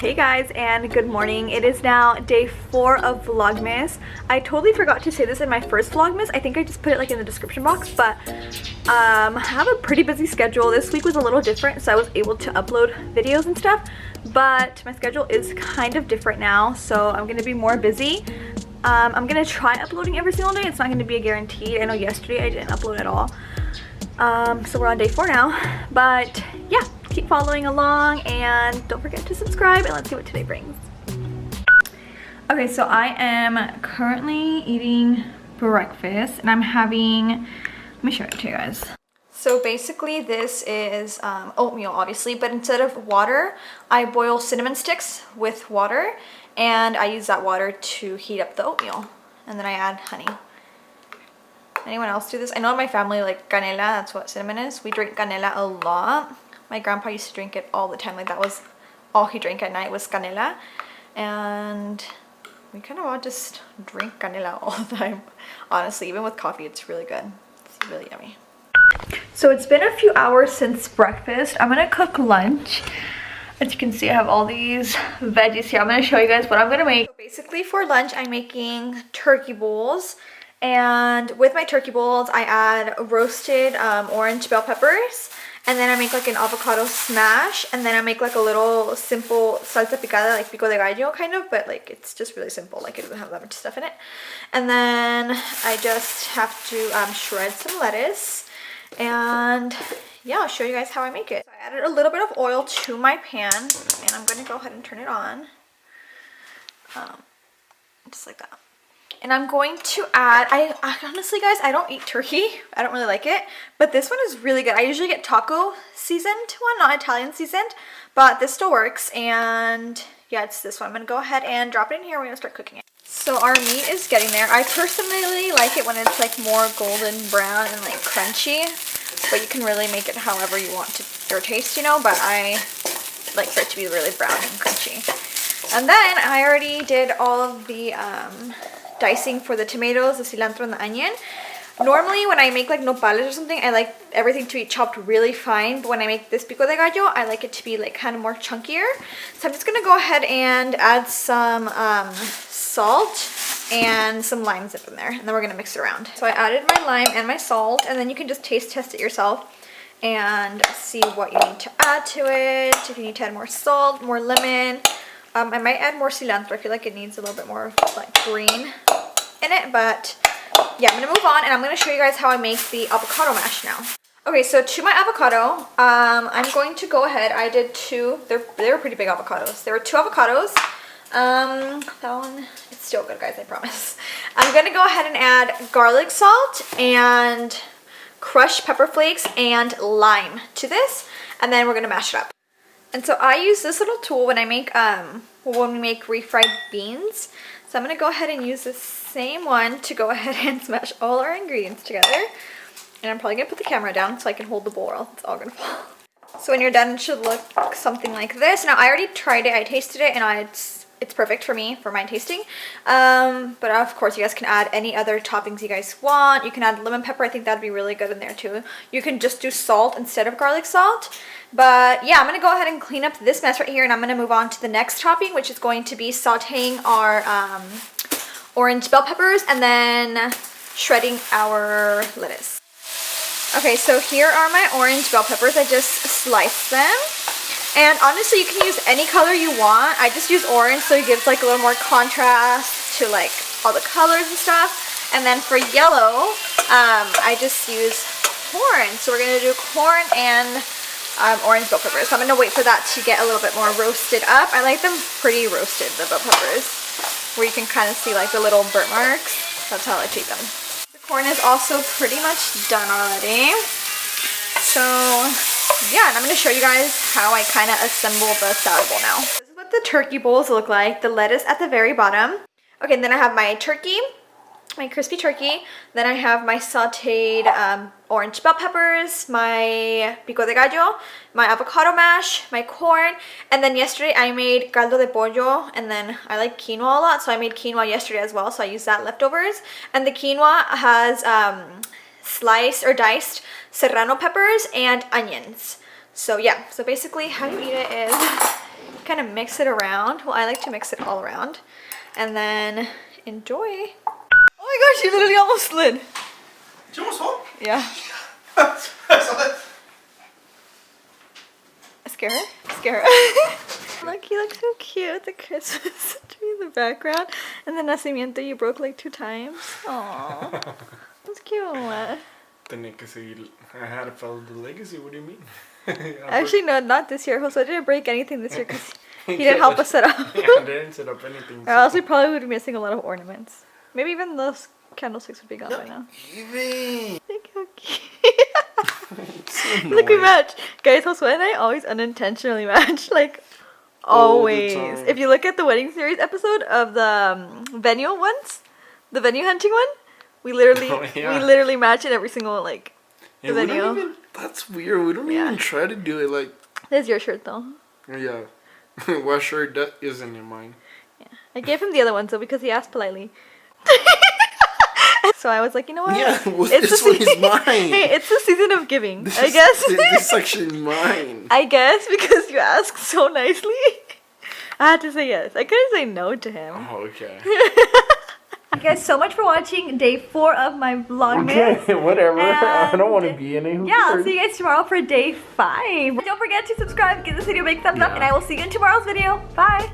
Hey guys, and good morning. It is now day 4 of Vlogmas. I totally forgot to say this in my first Vlogmas. I think I just put it like in the description box, but I have a pretty busy schedule. This week was a little different, so I was able to upload videos and stuff, but my schedule is kind of different now, so I'm gonna be more busy. I'm gonna try uploading every single day. It's not gonna be a guarantee. I know yesterday I didn't upload at all. So we're on day 4 now, but yeah, keep following along and don't forget to subscribe, and let's see what today brings. Okay, so I am currently eating breakfast and I'm having, let me show it to you guys. So basically this is oatmeal obviously, but instead of water, I boil cinnamon sticks with water and I use that water to heat up the oatmeal, and then I add honey. Anyone else do this? I know in my family, like canela, that's what cinnamon is. We drink canela a lot. My grandpa used to drink it all the time. Like that was all he drank at night was canela. And we kind of all just drink canela all the time. Honestly, even with coffee, it's really good. It's really yummy. So it's been a few hours since breakfast. I'm gonna cook lunch. As you can see, I have all these veggies here. I'm gonna show you guys what I'm gonna make. So basically for lunch, I'm making turkey bowls. And with my turkey bowls, I add roasted orange bell peppers. And then I make like an avocado smash, and then I make like a little simple salsa picada, like pico de gallo kind of, but like it's just really simple, like it doesn't have that much stuff in it. And then I just have to shred some lettuce, and yeah, I'll show you guys how I make it. So I added a little bit of oil to my pan, and I'm going to go ahead and turn it on, just like that. And I'm going to add, I honestly guys, I don't eat turkey. I don't really like it. But this one is really good. I usually get taco seasoned one, not Italian seasoned. But this still works. And yeah, it's this one. I'm going to go ahead and drop it in here. We're going to start cooking it. So our meat is getting there. I personally like it when it's like more golden brown and like crunchy. But you can really make it however you want to your taste, you know. But I like for it to be really brown and crunchy. And then I already did all of the dicing for the tomatoes, the cilantro, and the onion. Normally when I make like nopales or something, I like everything to be chopped really fine, but when I make this pico de gallo, I like it to be like kind of more chunkier. So I'm just gonna go ahead and add some salt and some lime zip in there, and then we're gonna mix it around. So I added my lime and my salt, and then you can just taste test it yourself and see what you need to add to it. If you need to add more salt, more lemon. I might add more cilantro. I feel like it needs a little bit more like green in it, but yeah, I'm gonna move on and I'm gonna show you guys how I make the avocado mash now. Okay, so to my avocado, I'm going to go ahead. I did two. They were pretty big avocados. There were 2 avocados. That one, it's still good, guys, I promise. I'm gonna go ahead and add garlic salt and crushed pepper flakes and lime to this, and then we're gonna mash it up. And so I use this little tool when I make when we make refried beans. So I'm gonna go ahead and use this same one to go ahead and smash all our ingredients together. And I'm probably gonna put the camera down so I can hold the bowl, or else it's all gonna fall. So when you're done, it should look something like this. Now I already tried it, I tasted it, and it's perfect for me, for my tasting. But of course you guys can add any other toppings you guys want. You can add lemon pepper. I think that'd be really good in there too. You can just do salt instead of garlic salt. But yeah, I'm gonna go ahead and clean up this mess right here, and I'm gonna move on to the next topping, which is going to be sauteing our orange bell peppers and then shredding our lettuce. Okay, so here are my orange bell peppers. I just sliced them. And honestly, you can use any color you want. I just use orange so it gives like a little more contrast to like all the colors and stuff. And then for yellow, I just use corn. So we're gonna do corn and orange bell peppers. So I'm gonna wait for that to get a little bit more roasted up. I like them pretty roasted, the bell peppers, where you can kind of see like the little burnt marks. That's how I treat them. The corn is also pretty much done already. So yeah, and I'm going to show you guys how I kind of assemble the salad bowl now. This is what the turkey bowls look like. The lettuce at the very bottom. Okay, and then I have my turkey, my crispy turkey. Then I have my sauteed orange bell peppers, my pico de gallo, my avocado mash, my corn, and then yesterday I made caldo de pollo, and then I like quinoa a lot, so I made quinoa yesterday as well, so I used that leftovers. And the quinoa has sliced or diced serrano peppers and onions. So yeah, so basically how you eat it is kind of mix it around. Well, I like to mix it all around, and then enjoy. Oh my gosh, you literally almost slid. Did you almost fall? Yeah. Scare her? Scare her. Look, you look so cute. The Christmas tree in the background. And the nacimiento you broke like 2 times. Aww. That's cute. I had to follow the legacy. What do you mean? Actually, no, not this year. Jose didn't break anything this year because he didn't help us set up. Yeah, I didn't set up anything. Or else we probably would be missing a lot of ornaments. Maybe even those candlesticks would be gone by now. Even. Look how cute. Look, we match. Guys, Josue and I always unintentionally match. Like, always. If you look at the wedding series episode of the venue ones, the venue hunting one, we literally match it every single, like, the venue. That's weird. We don't even try to do it like... This is your shirt, though. Yeah. What shirt that isn't in mine? Yeah. I gave him the other one, so because he asked politely. So I was like, you know what? Yeah, well, this one is mine. Hey, it's the season of giving, I guess. This section is mine. I guess because you asked so nicely. I had to say yes. I couldn't say no to him. Oh, okay. Thank you guys so much for watching day 4 of my Vlogmas. Okay, whatever. I don't want to be in it. Yeah, I'll see you guys tomorrow for day 5. Don't forget to subscribe, give this video a big thumbs up, and I will see you in tomorrow's video. Bye.